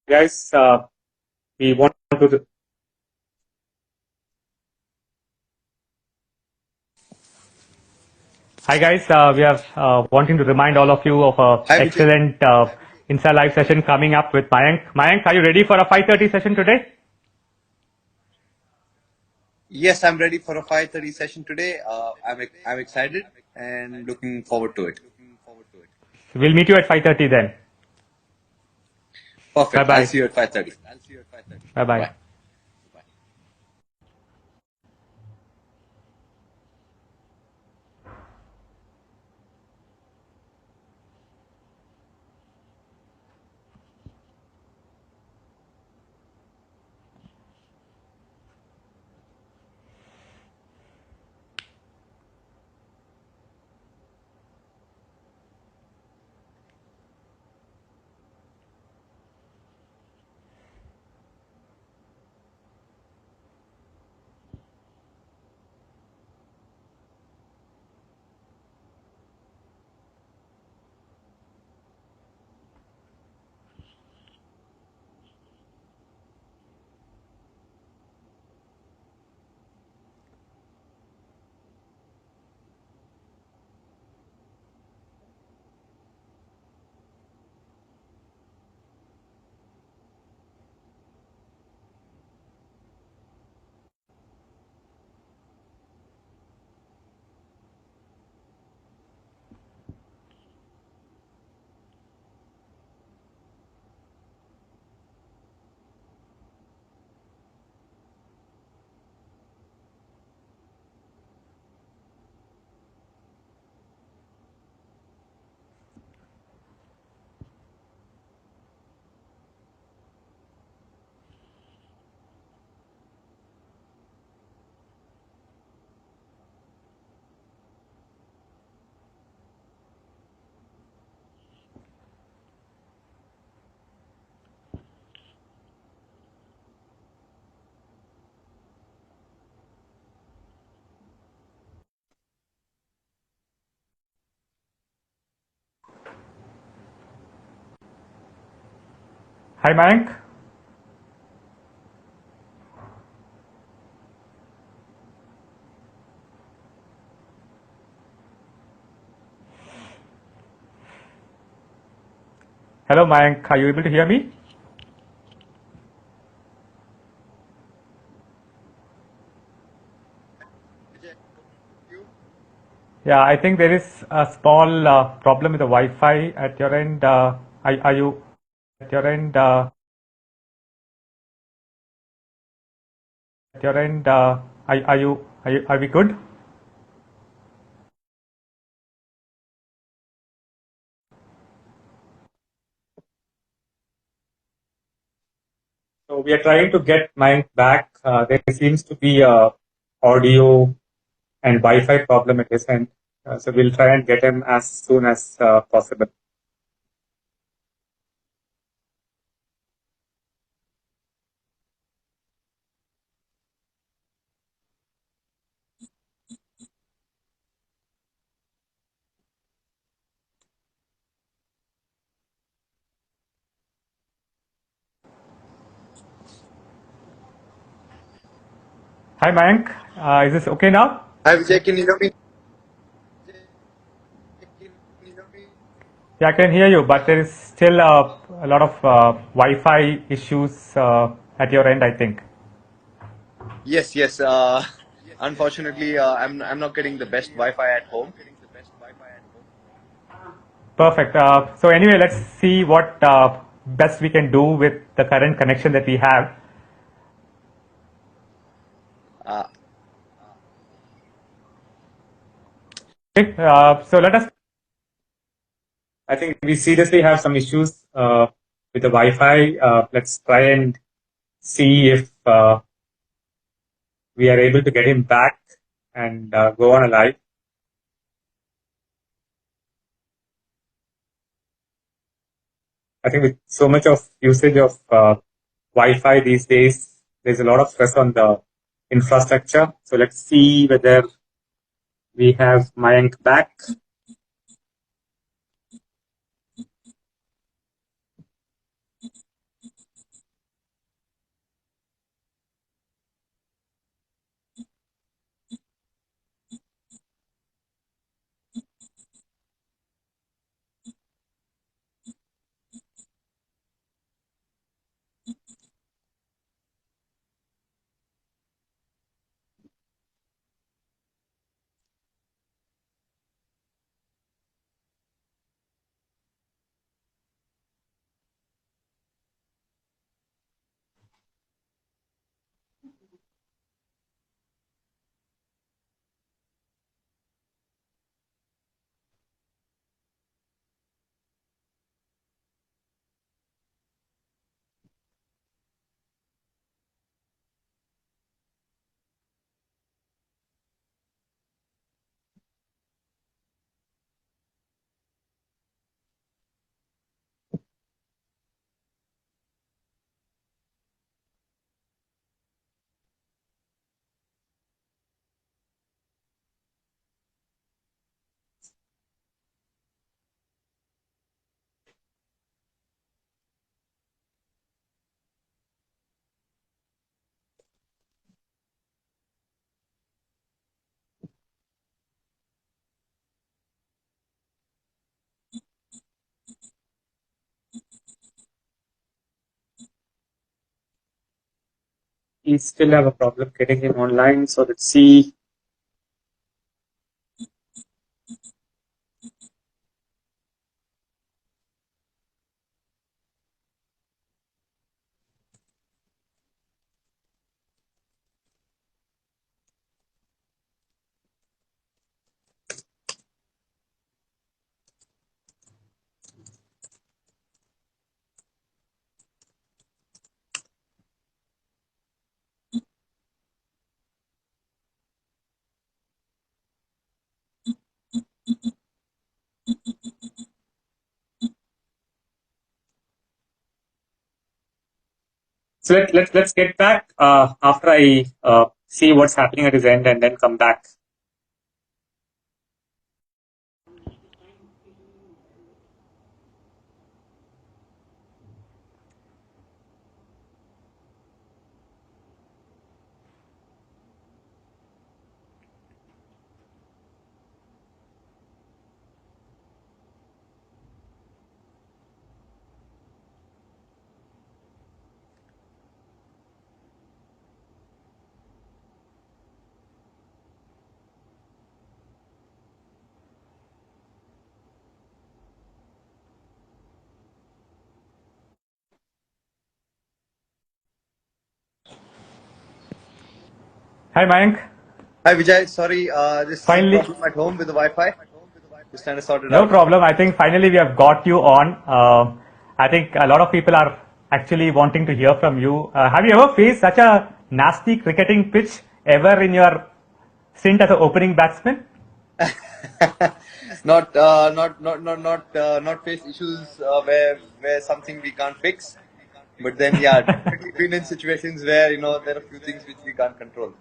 Guys, we want to. Hi guys, we are wanting to remind all of you of a Hi, Vijay. excellent Insta live session coming up with Mayank. Mayank, are you ready for a 5:30 session today? Yes, I'm ready for a 5:30 session today. I'm excited and looking forward to it. We'll meet you at 5:30 then. Bye Perfect. I'll bye. see you at 5:30. Bye bye. Bye. Hi Mayank. Hello Mayank, are you able to hear me? Yeah, I think there is a small problem with the Wi-Fi at your end. Are you at your end? At your end? Are we good? So we are trying to get Mayank back. There seems to be a audio and Wi-Fi problem at his end. So we'll try and get him as soon as possible. Hi Mayank, is this okay now? Hi, Vijay. Can you hear me? Yeah, I can hear you, but there is still a lot of Wi-Fi issues at your end, I think. Yes, yes. Unfortunately, I'm not getting the best Wi-Fi at home. Perfect. So anyway, let's see what best we can do with the current connection that we have. Uh, Okay, so let us. I think we seriously have some issues with the Wi-Fi. Let's try and see if we are able to get him back and go on a live. I think with so much of usage of Wi-Fi these days, there's a lot of stress on the infrastructure. So let's see whether we have Mayank back. we still have a problem getting him online. So let's see. So let's get back after I see what's happening at his end and then come back. Hi, Mayank. Hi Vijay, sorry, just some Finally, problem at home with the Wi-Fi. Just trying to sort it no out. problem. I think finally we have got you on. I think a lot of people are actually wanting to hear from you. Have you ever faced such a nasty cricketing pitch ever in your stint as an opening batsman? Not face issues where something we can't fix. But then, yeah, definitely been in situations where there are a few things which we can't control.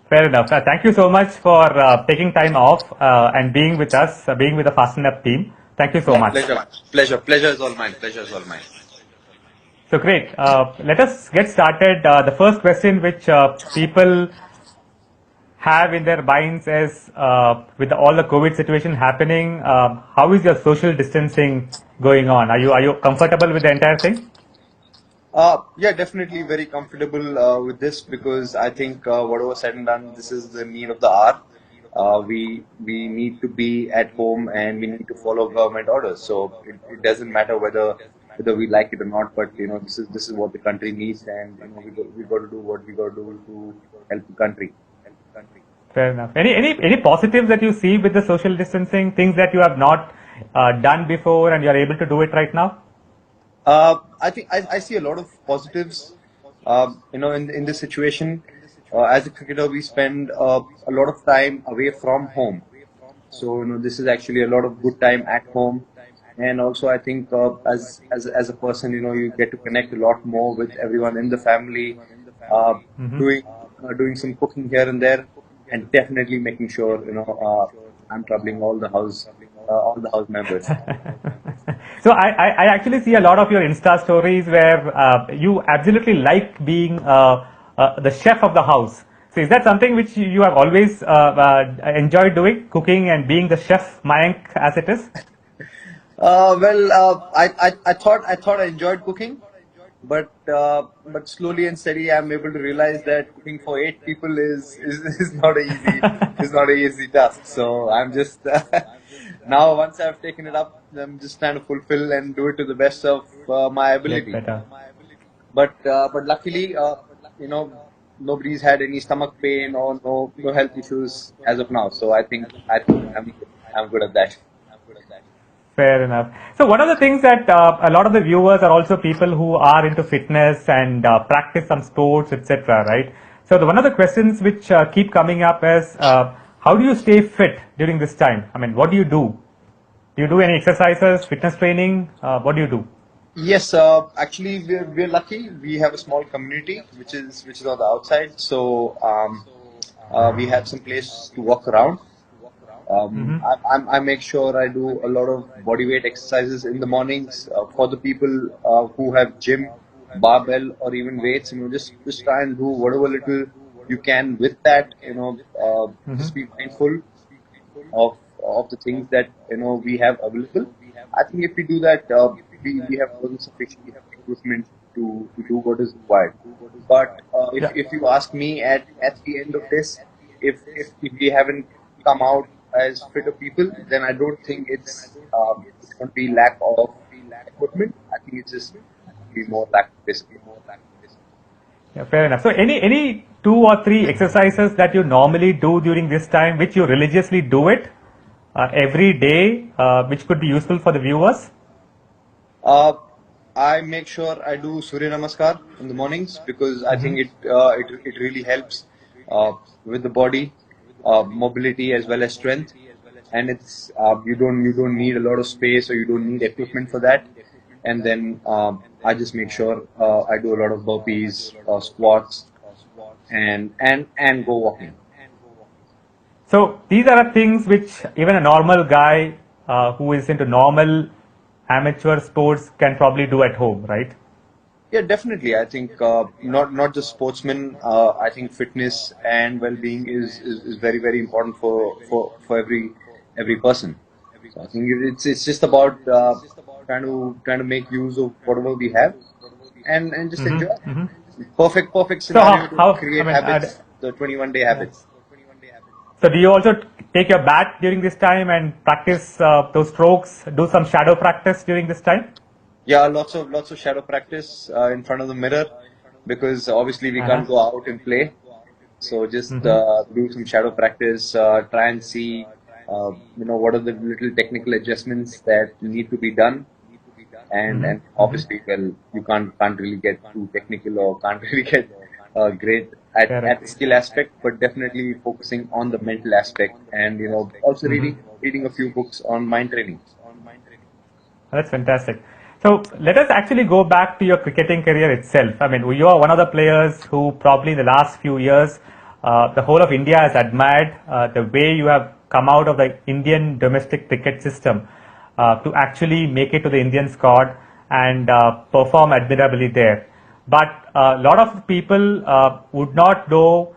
Fair enough. Thank you so much for taking time off and being with us, being with the Fast&Up team. Thank you so Yeah, much. pleasure is all mine. Pleasure is all mine. So great. Let us get started. The first question which people have in their minds is with all the COVID situation happening, how is your social distancing going on? Are you comfortable with the entire thing? Yeah, definitely very comfortable with this because I think whatever said and done, this is the need of the hour. We need to be at home and we need to follow government orders. So it doesn't matter whether we like it or not, but this is what the country needs, and we got to do what we got to do to help the country. Fair enough. Any positives that you see with the social distancing? Things that you have not done before and you are able to do it right now? I think I see a lot of positives. In this situation, as a cricketer, we spend a lot of time away from home. So this is actually a lot of good time at home, and also I think as a person, you get to connect a lot more with everyone in the family, uh, Mm-hmm. doing some cooking here and there, and definitely making sure I'm troubling all the house members. So I actually see a lot of your Insta stories where you absolutely like being the chef of the house. So is that something which you have always enjoyed doing, cooking and being the chef Mayank as it is? I thought I enjoyed cooking, but slowly and steady, I'm able to realize that cooking for 8 people is not a easy task. So I'm just now once I've taken it up, I'm just trying to fulfill and do it to the best of my Get ability. better. But luckily, you know, nobody's had any stomach pain or no health issues as of now. So I think I'm good at that. Fair enough. So one of the things that a lot of the viewers are also people who are into fitness and practice some sports, etc. Right? So one of the questions which keep coming up is how do you stay fit during this time? I mean, what do you do? Do you do any exercises, fitness training? What do you do? Yes, actually, we're lucky. We have a small community which is on the outside, so we have some place to walk around. Mm-hmm. I make sure I do a lot of body weight exercises in the mornings for the people who have gym, barbell, or even weights. Just try and do whatever little you can with that. Mm-hmm. Just be mindful of the things that we have available. I think if we do that, we have more than sufficient equipment to do what is required. But Yeah. if you ask me at the end of this, if we haven't come out as fitter people, then I don't think it's going to be lack of equipment. I think it's just be more lack of discipline. Yeah, fair enough. So any two or three exercises that you normally do during this time, which you religiously do it every day, which could be useful for the viewers? Uh, I make sure I do Surya Namaskar in the mornings because I think it really helps uh, with the body, mobility as well as strength, and it's you don't need a lot of space or you don't need equipment for that. And then I just make sure I do a lot of burpees, squats, and go walking. So these are things which even a normal guy who is into normal amateur sports can probably do at home, right? Yeah, definitely. I think not just sportsmen. I think fitness and well-being is very very important for every person. So I think it's just about trying to make use of whatever we have and just enjoy. Perfect So scenario to I create mean, habits. The 21-day yeah. habits. So do you also take your bat during this time and practice those strokes? Do some shadow practice during this time? Yeah, lots of shadow practice in front of the mirror because obviously we Uh-huh. can't go out and play. So just Mm-hmm. do some shadow practice, try and see, what are the little technical adjustments that need to be done. And obviously, well, you can't really get too technical or can't really get great at the Correct. skill aspect, but definitely focusing on the mental aspect and also reading a few books on mind training. That's fantastic. So let us actually go back to your cricketing career itself. I mean, you are one of the players who probably in the last few years, the whole of India has admired the way you have come out of the Indian domestic cricket system to actually make it to the Indian squad and perform admirably there. But a lot of people would not know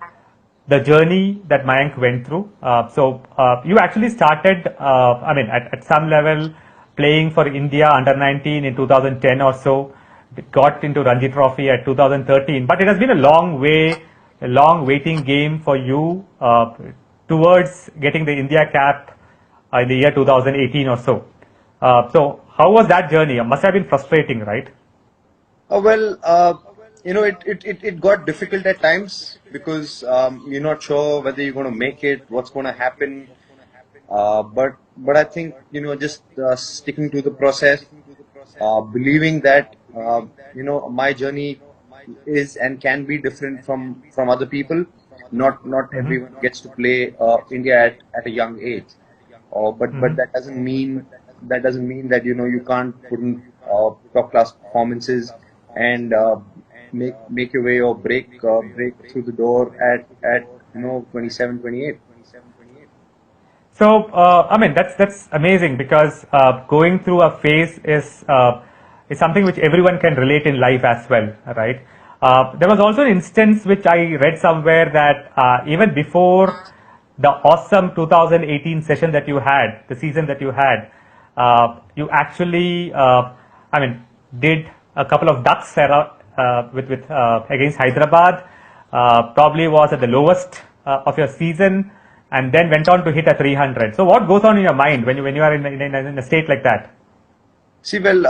the journey that Mayank went through. You actually started, at some level, playing for India under 19 in 2010 or so. Got into Ranji Trophy at 2013, but it has been a long way, a long waiting game for you towards getting the India cap in the year 2018 or so. So, how was that journey? It must have been frustrating, right? Well, it got difficult at times because you're not sure whether you're going to make it, what's going to happen. But I think just sticking to the process, believing that my journey is and can be different from other people. Not everyone gets to play India at a young age, but that doesn't mean that you can't put in top class performances and make your way or break through the door at 27, 28. So, that's amazing because going through a phase is something which everyone can relate in life as well, right? There was also an instance which I read somewhere that even before the awesome 2018 session that you had, the season that you had, you actually, did a couple of ducks with against Hyderabad. Probably was at the lowest of your season and then went on to hit a 300. So what goes on in your mind when you are in a state like that? See, well,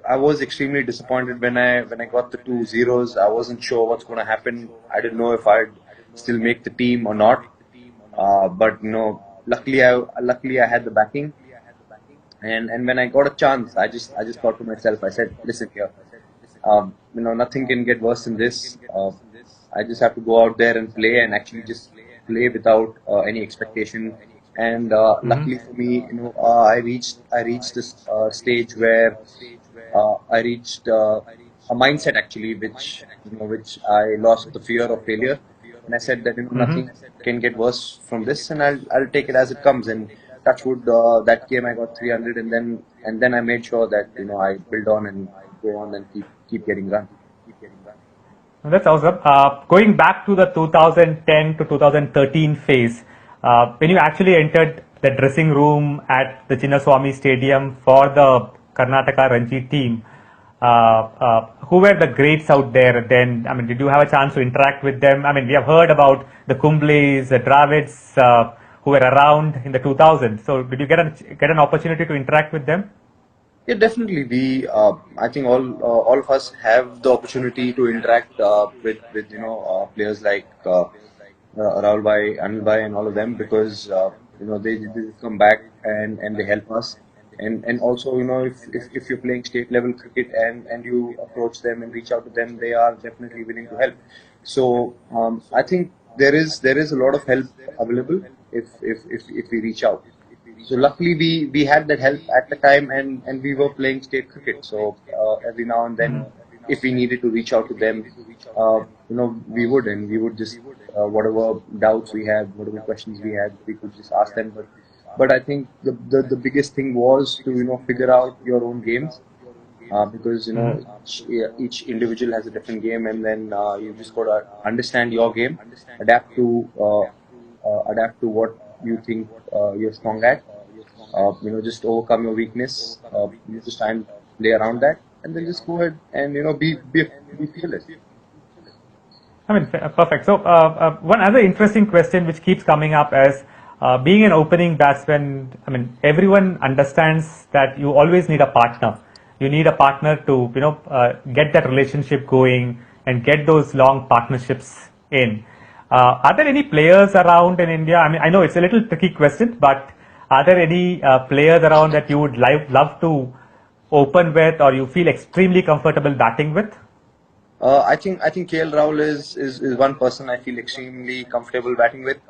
I was extremely disappointed when I got the two zeros. I wasn't sure what's going to happen. I didn't know if I'd still make the team or not. But luckily I had the backing, and when I got a chance, I just thought to myself, I said, listen here, nothing can get worse than this. I just have to go out there and play and actually just play without any expectation. And luckily for me, I reached this stage where I reached a mindset actually, which I lost the fear of failure, and I said that nothing can get worse from this, and I'll take it as it comes. And touch wood, that game I got 300, and then I made sure that I build on and go on and keep getting run. That's awesome. Going back to the 2010 to 2013 phase, when you actually entered the dressing room at the Chinnaswamy Stadium for the Karnataka Ranji team, who were the greats out there then? I mean, did you have a chance to interact with them? I mean, we have heard about the Kumblis, the Dravids, who were around in the 2000s. So, did you get an opportunity to interact with them? Yeah, definitely. I think all of us have the opportunity to interact with players like Rahul Bhai, Anil Bhai, and all of them because they come back and they help us. And also, if you're playing state level cricket and you approach them and reach out to them, they are definitely willing to help. So I think there is a lot of help available if we reach out. So luckily we had that help at the time and we were playing state cricket. So every now and then, if we needed to reach out to them, we would, and we would just whatever doubts we had, whatever questions we had, we could just ask them. But I think the biggest thing was to figure out your own games, because each individual has a different game, and then you just got to understand your game, adapt to what you think you're strong at. Just overcome your weakness. Just try and play around that, and then just go ahead and be fearless. I mean, perfect. So, one other interesting question which keeps coming up is being an opening batsman. I mean, everyone understands that you always need a partner. You need a partner to, get that relationship going and get those long partnerships in. Are there any players around in India? I mean, I know it's a little tricky question, but are there any players around that you would love to open with, or you feel extremely comfortable batting with? I think KL Rahul is one person I feel extremely comfortable batting with.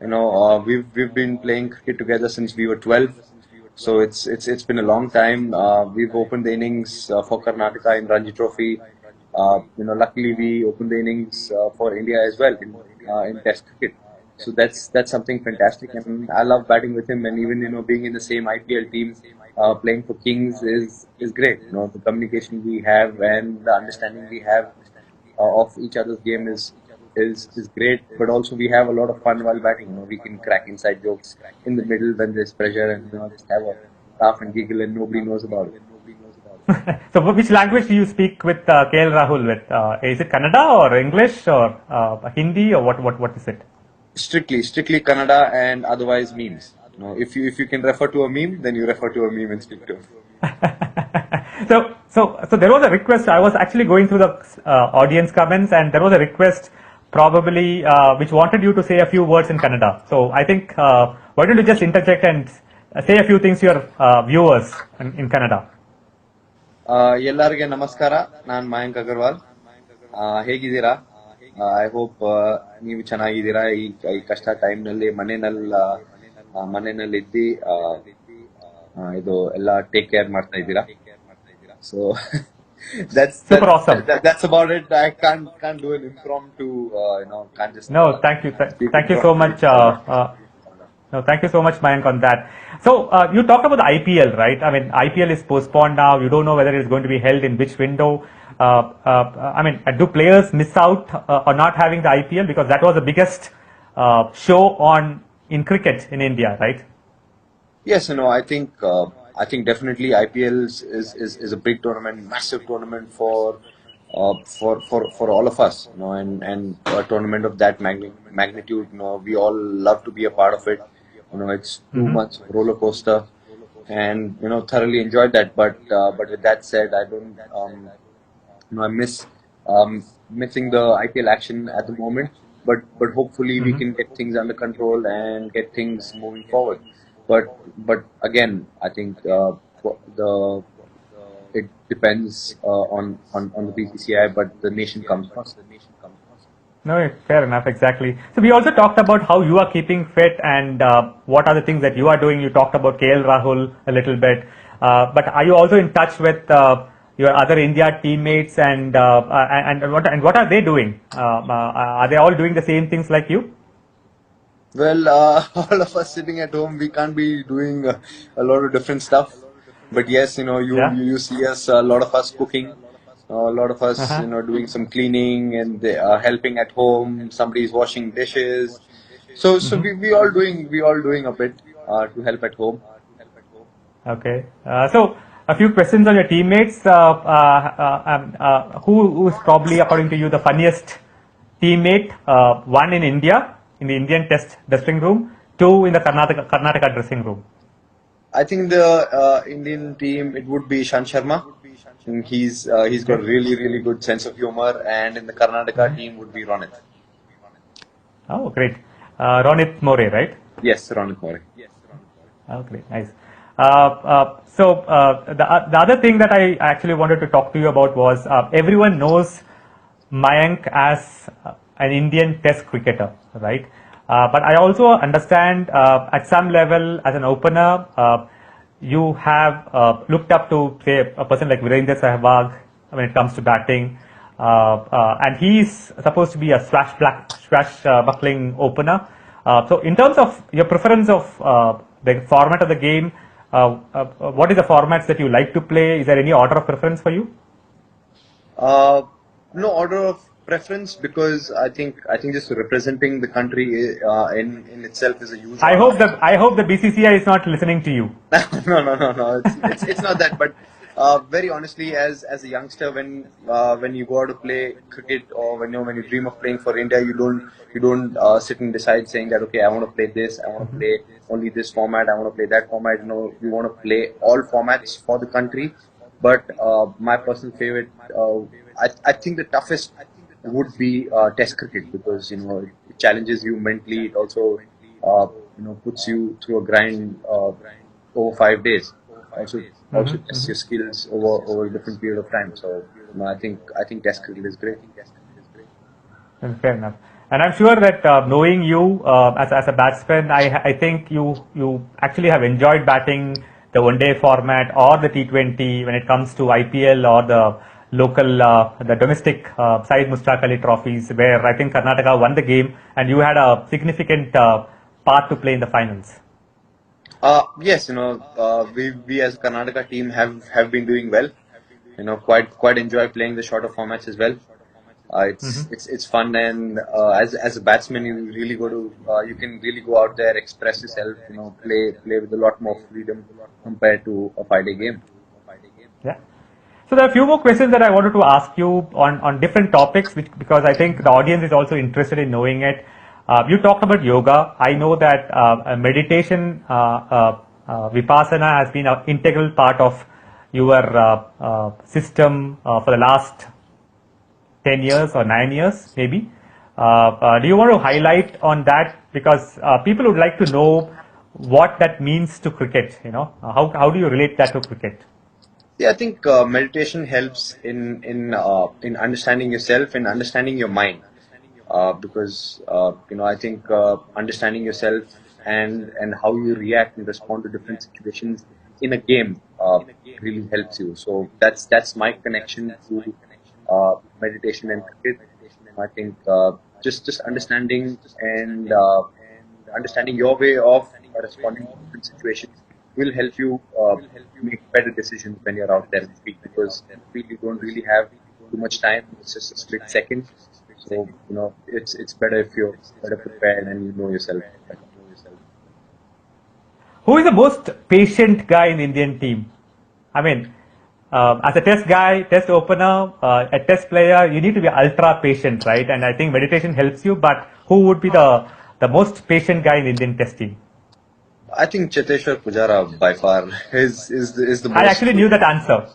We've been playing cricket together since we were 12, so it's been a long time. We've opened the innings for Karnataka in Ranji Trophy. Luckily we opened the innings for India as well in Test cricket. So that's something fantastic, and I love batting with him. And even being in the same IPL team, playing for Kings is great. The communication we have and the understanding we have of each other's game is great. But also we have a lot of fun while batting. We can crack inside jokes in the middle when there's pressure, and just have a laugh and giggle, and nobody knows about it. So, which language do you speak with KL Rahul with? Is it Kannada or English or Hindi, or what is it? Strictly Kannada, and otherwise memes. If you can refer to a meme, then you refer to a meme and speak to him. So there was a request. I was actually going through the audience comments, and there was a request probably which wanted you to say a few words in Kannada. So I think why don't you just interject and say a few things to your viewers in Kannada. ಎಲ್ಲರಿಗೆ ನಮಸ್ಕಾರ. ನಾನು ಮಯಾಂಕ್ ಅಗರ್ವಾಲ್. ಹೇಗಿದ್ದೀರಾ? I hope ನೀವು ಚೆನ್ನಾಗಿದ್ದೀರಾ. ಈ ಕಷ್ಟ ಟೈಮ್ನಲ್ಲಿ ಮನೆಯಲ್ಲಿ ಇದ್ದು ಇದು ಎಲ್ಲ ಟೇಕ್ ಕೇರ್ ಮಾಡ್ತಾ ಇದ್ದೀರಾ. So Super awesome. That's about it. I can't do an impromptu. Can't just. No, thank you so much. No, thank you so much, Mayank, on that. So you talked about the IPL, right? I mean, IPL is postponed now. You don't know whether it's going to be held in which window. I mean, do players miss out on not having the IPL, because that was the biggest show in cricket in India, right? Yes, I think definitely IPL is a big tournament, massive tournament for all of us, and a tournament of that magnitude. We all love to be a part of it. It's 2 months of roller coaster, and thoroughly enjoyed that. But with that said, I don't, I miss missing the IPL action at the moment. But hopefully we can get things under control and get things moving forward. But again, I think it depends on the BCCI, but the nation comes first. No, fair enough, exactly. So we also talked about how you are keeping fit and what are the things that you are doing. You talked about KL Rahul a little bit, but are you also in touch with your other India teammates, and what are they doing? Are they all doing the same things like you? Well, all of us sitting at home, we can't be doing a lot of different stuff. But yes, you see us, a lot of us cooking, a lot of us, doing some cleaning and helping at home. Somebody's washing dishes. So we all doing a bit to help at home. Okay. So a few questions on your teammates. Who is probably, according to you, the funniest teammate? One in India, in the Indian Test dressing room. Two in the Karnataka dressing room. I think the Indian team, it would be Ishan Sharma. And he's got really good sense of humor, and in the Karnataka team would be Ronit. Oh, great. Ronit More, right? Yes, Ronit More. Oh, great, nice. The other thing that I actually wanted to talk to you about was everyone knows Mayank as an Indian Test cricketer, right? But I also understand at some level as an opener, you have looked up to, say, a person like Virendra Sehwag when it comes to batting. And he's supposed to be a swashbuckling opener. So in terms of your preference of the format of the game, what is the formats that you like to play? Is there any order of preference for you? No order of preference, because I think just representing the country in itself is a huge. I hope the BCCI is not listening to you. No. It's not that, but very honestly, as a youngster, when you go out to play cricket, or when you dream of playing for India, you don't sit and decide saying that, okay, I want to play this, I want to play only this format, I want to play that format. You want to play all formats for the country. But my personal favorite, I think the toughest would be Test cricket, because it challenges you mentally. It also puts you through a grind over 5 days. Also tests your skills over a different period of time. So I think Test cricket is great. Fair enough. And I'm sure that knowing you as a batsman, I think you actually have enjoyed batting the one-day format or the T20 when it comes to IPL or the local, the domestic Syed Mushtaq Ali trophies, where I think Karnataka won the game and you had a significant part to play in the finals. Yes, we as a Karnataka team have been doing well. Quite enjoy playing the shorter formats as well. It's fun, and as a batsman, you can really go out there, express yourself, play with a lot more freedom compared to a 5-day game. Yeah. So there are a few more questions that I wanted to ask you on different topics, because I think the audience is also interested in knowing it. You talked about yoga. I know that meditation, vipassana has been an integral part of your system for the last 10 years or 9 years, maybe. Do you want to highlight on that? Because people would like to know what that means to cricket. How do you relate that to cricket? Yeah, I think meditation helps in understanding yourself and understanding your mind. Because I think understanding yourself and how you react and respond to different situations in a game really helps you. So that's my connection to meditation and cricket. I think just understanding and understanding your way of responding to different situations will help you make better decisions when you're out there in the field, because in the field you don't really have too much time. It's just a split second. So it's better if you're better prepared and you know yourself better. Who is the most patient guy in the Indian team? I mean, as a test guy, test opener, a test player, you need to be ultra patient, right? And I think meditation helps you. But who would be the most patient guy in the Indian test team? I think Cheteshwar Pujara by far is the most. I actually knew that answer.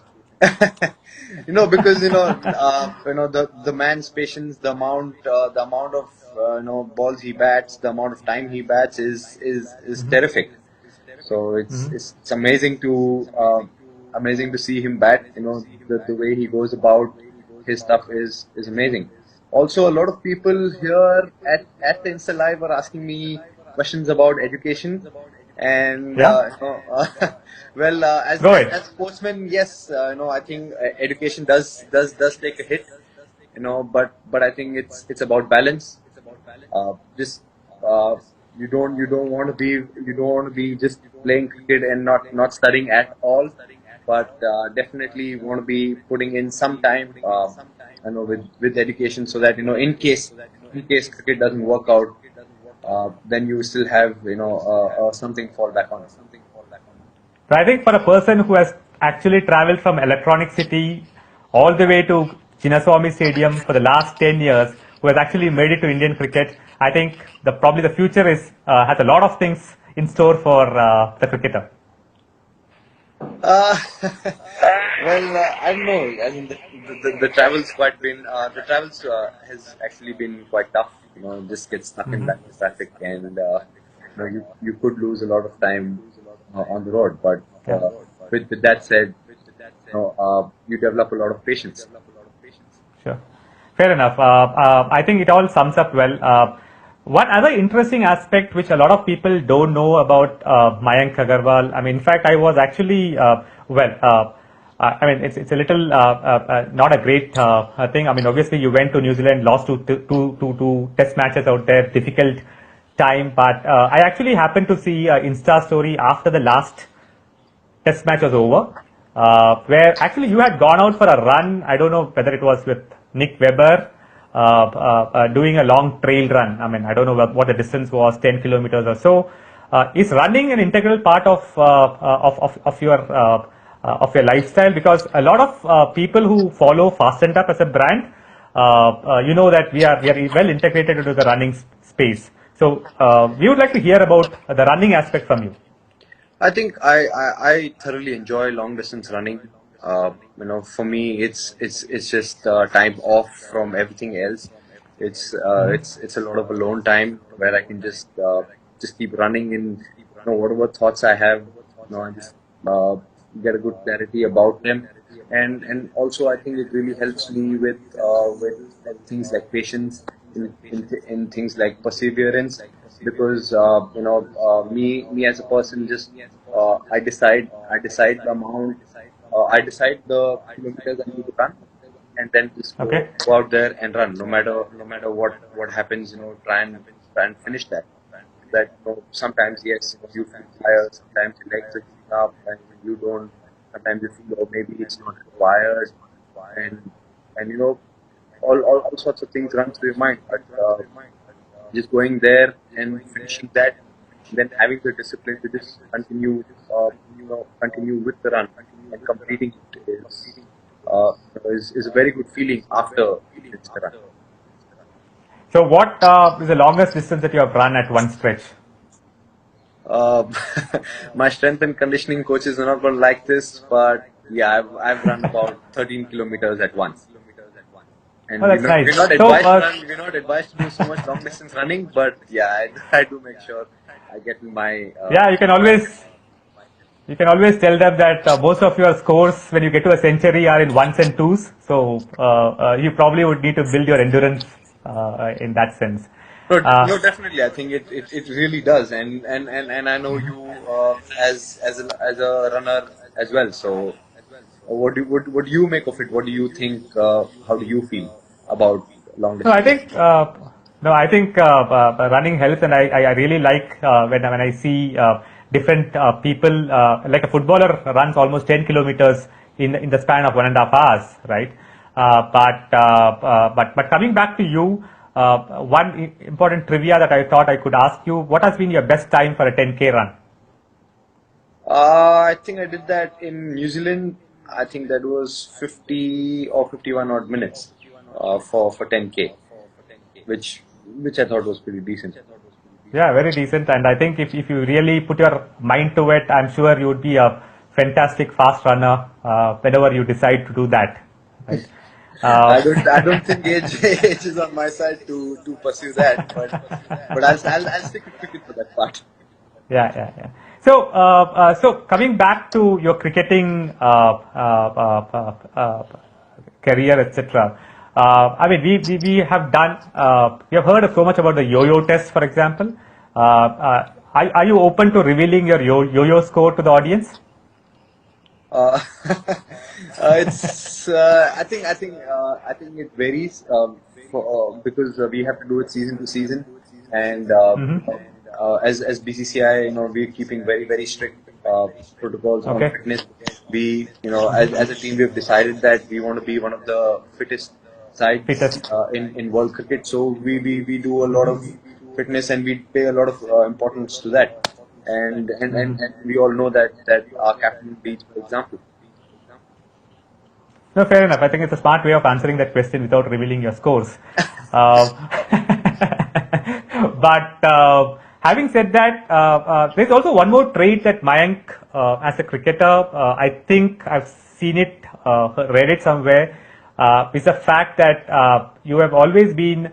Because the man's patience, the amount of balls he bats, the amount of time he bats is terrific. So it's amazing to see him bat. The way he goes about his stuff is amazing. Also, a lot of people here at the Insta Live are asking me questions about education. And well, as sportsmen, yes, I think education does take a hit, but I think it's about balance. Just you don't want to be just playing cricket and not studying at all, but definitely you want to be putting in some time, with education, so that in case cricket doesn't work out, then you still have something fall back on. So I think for a person who has actually traveled from Electronic City all the way to Chinnaswamy Stadium for the last 10 years, who has actually made it to Indian cricket. I think probably the future is has a lot of things in store for the cricketer. Uh, well, I don't know. I mean, the travel's quite been the travels has actually been quite tough. Just get stuck in that traffic, and you could lose a lot of time on the road. But Yeah. with that said, you develop a lot of patience. Sure. Fair enough. I think it all sums up well. One other interesting aspect which a lot of people don't know about Mayank Agarwal. I mean, in fact, I was actually I mean, it's a little not a great thing. I mean, obviously, you went to New Zealand, lost two test matches out there, difficult time. But I actually happened to see an Insta story after the last test match was over, where actually you had gone out for a run. I don't know whether it was with Nick Webber, doing a long trail run. I mean, I don't know what the distance was, 10 kilometers or so. Is running an integral part of your lifestyle? Because a lot of people who follow Fast&Up as a brand, you know that we are well integrated into the running space. So we would like to hear about the running aspect from you. I think I thoroughly enjoy long distance running. For me, it's just time off from everything else. It's a lot of alone time where I can just keep running and whatever thoughts I have, I just get a good clarity about them. And also I think it really helps me with things like patience, in things like perseverance, because me as a person, just I decide the amount, I decide the kilometers I need to run, and then just Okay. go out there and run, no matter what happens. Try and finish that. Sometimes, yes, you feel tired, sometimes your legs are giving up and you don't. Sometimes you feel, oh, maybe it's not required, and all sorts of things run through your mind. But just going there and finishing that, then having the discipline to just continue with the run and completing it is a very good feeling after you finish the run. So what is the longest distance that you have run at one stretch? Uh, my strength and conditioning coaches are not going to like this, but yeah, I've run about 13 kilometers at once. And Oh, that's nice. we're not So, advised to run. We're not advised to do so much long distance running, but yeah, I do make sure I get in my. yeah, you can always tell them that most of your scores when you get to a century are in ones and twos. So you probably would need to build your endurance in that sense. No, Uh, no, definitely. I think it really does, and I know you as a runner as well. So, what do you make of it? What do you think? How do you feel about long No, I distance? think running helps, and I really like when I see different people like a footballer runs almost 10 kilometers in the span of 1.5 hours, right? But coming back to you, one important trivia that I thought I could ask you: what has been your best time for a 10K run? I think I did that in New Zealand. I think that was 50 or 51 odd minutes for 10K, which I thought was pretty decent. Yeah, very decent. And I think if you really put your mind to it, I'm sure you would be a fantastic fast runner whenever you decide to do that. Right? I Uh, don't think age is on my side to pursue that, but I'll stick with cricket for that part. yeah. So, so coming back to your cricketing career, etc. I mean, we have done, we have heard so much about the yo-yo test, for example. Are you open to revealing your yo-yo score to the audience? Uh, it's I think it varies because we have to do it season to season, and as BCCI, we're keeping very very strict protocols on Okay. fitness. We, as a team, we've decided that we want to be one of the fittest sides Fittest. in world cricket. So we do a lot of fitness, and we pay a lot of importance to that. And we all know that our captain leads by example. No, fair enough. I think it's a smart way of answering that question without revealing your scores. Uh, but having said that, there's also one more trait that Mayank, as a cricketer, I think I've seen it, read it somewhere, is the fact that you have always been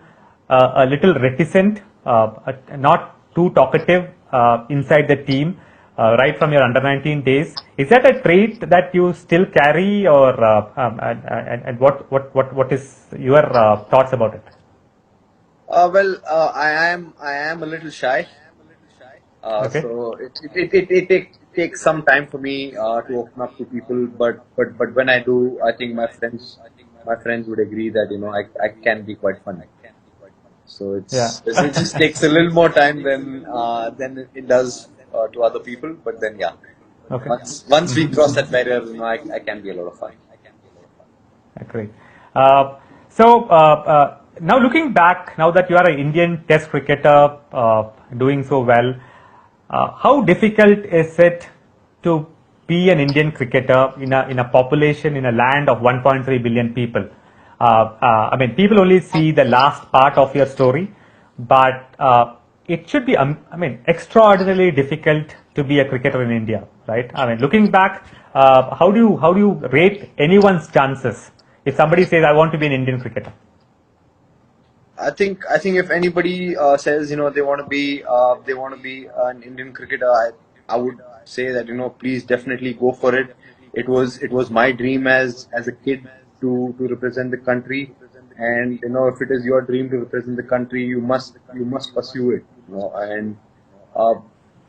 a little reticent, not too talkative inside the team, right from your under 19 days. Is that a trait that you still carry, or and what is your thoughts about it? I am a little shy. Okay. So it takes some time for me to open up to people, but when I do, I think my friends would agree that I can be quite funny. So Yeah. it just takes a little more time than it does to other people. But then yeah, Okay. once we cross that barrier, I can be a lot of fun. Great. Now looking back, now that you are an Indian Test cricketer, doing so well, how difficult is it to be an Indian cricketer in a population, in a land of 1.3 billion people? I mean, people only see the last part of your story, but it should be, I mean, extraordinarily difficult to be a cricketer in India, right? I mean, looking back, how do you rate anyone's chances if somebody says, "I want to be an Indian cricketer"? I think if anybody says they want to be an Indian cricketer, I would say that please definitely go for it. It was my dream as a kid to represent the country, and if it is your dream to represent the country, you must pursue it. And uh,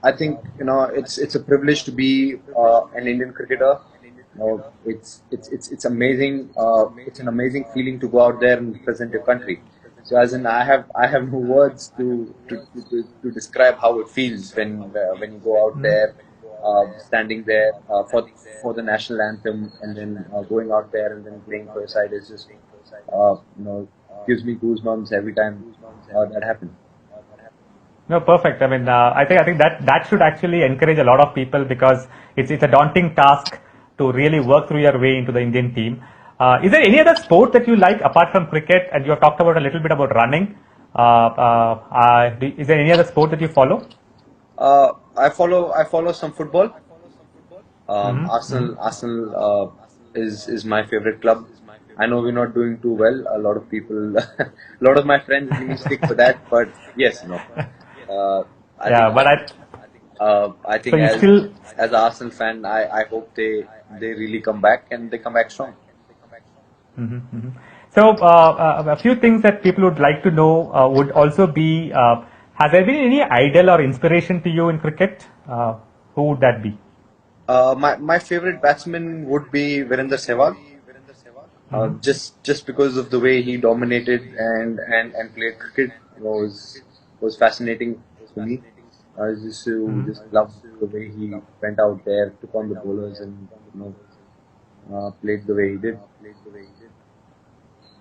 I think it's a privilege to be an Indian cricketer. It's amazing. It's an amazing feeling to go out there and represent your country. So as in, I have no words to describe how it feels when you go out Mhm. there, standing there for the national anthem, and then going out there and then playing for your side is just uh, you know gives me goosebumps every time that happens. No, perfect. I mean, I think that should actually encourage a lot of people, because it's a daunting task to really work through your way into the Indian team. Is there any other sport that you like apart from cricket? And you have talked about a little bit about running. Is there any other sport that you follow? I follow some football. Mm-hmm. Arsenal is my favorite club. I know we're not doing too well. A lot of people, a lot of my friends really stick for that. But yes, uh, I Yeah, think but I so think you as still. as an Arsenal fan, I hope they really come back and they come back strong. Mhm, mhm. So, a few things that people would like to know would also be: has there been any idol or inspiration to you in cricket? Who would that be? My favorite batsman would be Virender Sehwag. Mhm. Just because of the way he dominated and played cricket was fascinating for me. I used to Mhm. just love the way he went out there, took on the bowlers, and played the way he did.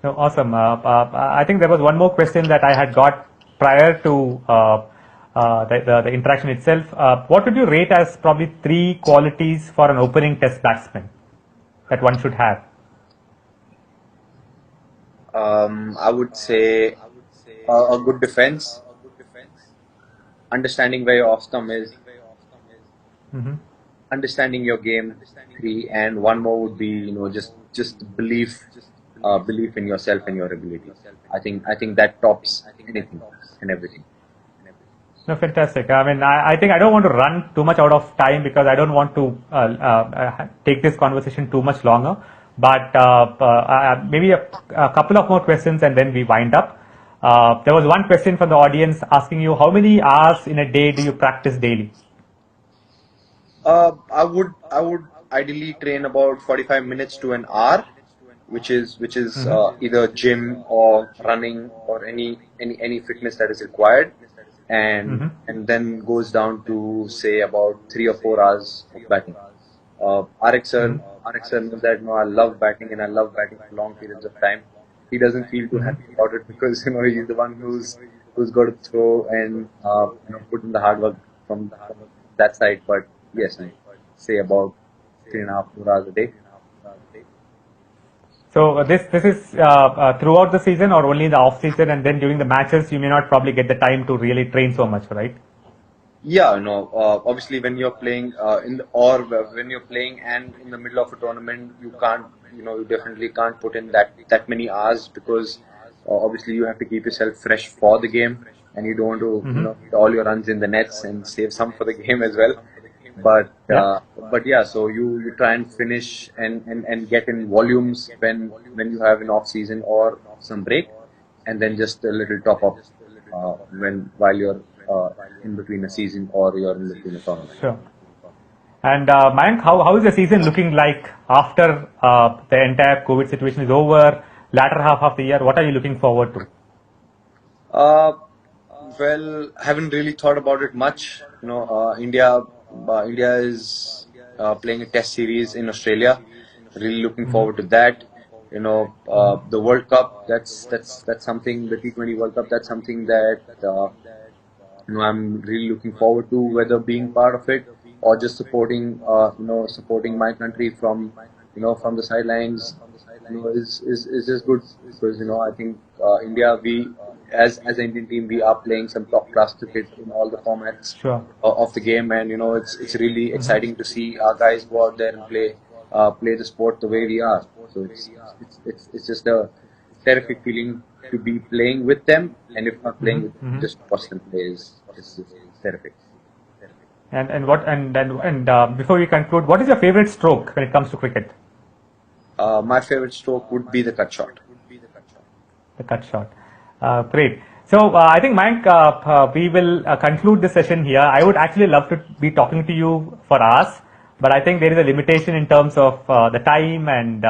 So awesome. I think there was one more question that I had got prior to the interaction itself. What would you rate as probably three qualities for an opening test batsman that one should have? I would say a good defense, understanding where your off stump is, Mm-hmm. understanding your game. Three, and one more would be just belief in yourself and your ability. I think that tops anything and everything. No, fantastic. I mean, I think I don't want to run too much out of time, because I don't want to take this conversation too much longer. But maybe a couple of more questions and then we wind up. There was one question from the audience asking you, how many hours in a day do you practice daily? I would ideally train about 45 minutes to an hour, which is Mm-hmm. either gym or running or any fitness that is required, and Mm-hmm. and then goes down to say about 3 or 4 hours of batting. RX sir, Mm-hmm. RX sir knows that I love batting and I love batting for long periods of time. He doesn't feel too Mm-hmm. happy about it because he's the one who's got to throw and put in the hard work from that side. But yes, say about 3.5 4 hours a day. So this is throughout the season or only in the off season, and then during the matches you may not probably get the time to really train so much, right? Yeah, no. Obviously, when you're playing when you're playing and in the middle of a tournament, you can't, you definitely can't put in that many hours because obviously you have to keep yourself fresh for the game, and you don't want to, hit all your runs in the nets and save some for the game as well. But Yeah. but yeah, so you try and finish and get in volumes when you have an off season or some break, and then just a little top up while you're in between a season or you're in between a tournament. Sure. And Mayank, how is the season looking like after the entire COVID situation is over? Latter half of the year, what are you looking forward to? Uh, well, haven't really thought about it much. India is playing a test series in Australia. Really looking forward to that. The World Cup. That's something. The T20 World Cup. That's something that I'm really looking forward to, whether being part of it or just supporting my country from the sidelines, is just good because, I think India, as an Indian team, we are playing some top class cricket in all the formats Sure. of the game, and it's really exciting to see our guys go out there and play the sport the way we are. So it's just a terrific feeling to be playing with them, and if not playing with them, just watch them play is terrific. And before we conclude, what is your favorite stroke when it comes to cricket? My favorite stroke would be the cut shot. The cut shot. Great. So I think, Mayank, we will conclude this session here. I would actually love to be talking to you for hours, but I think there is a limitation in terms of the time, and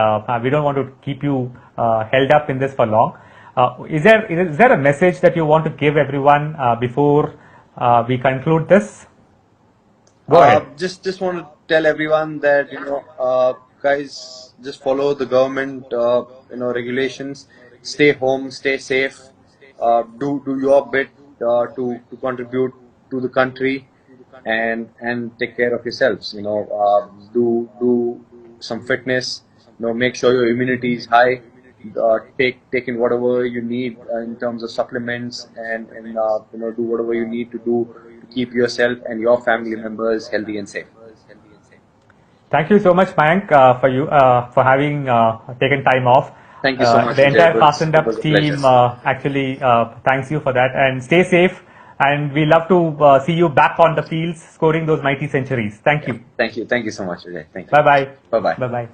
we don't want to keep you held up in this for long. Is there a message that you want to give everyone before we conclude this? Go ahead. Just want to tell everyone that guys, just follow the government regulations. Stay home, stay safe. Do your bit to contribute to the country, and take care of yourselves. Do some fitness. Make sure your immunity is high. Take in whatever you need in terms of supplements, and do whatever you need to do to keep yourself and your family members healthy and safe. Thank you so much, Mayank, for having taken time off. Thank you so much. The entire Vijay. Fast and It Up was a team pleasure. actually thanks you for that, and stay safe. And we love to see you back on the fields scoring those mighty centuries. Thank you. Thank you so much, Vijay. Thank you. Bye bye. Bye bye. Bye bye.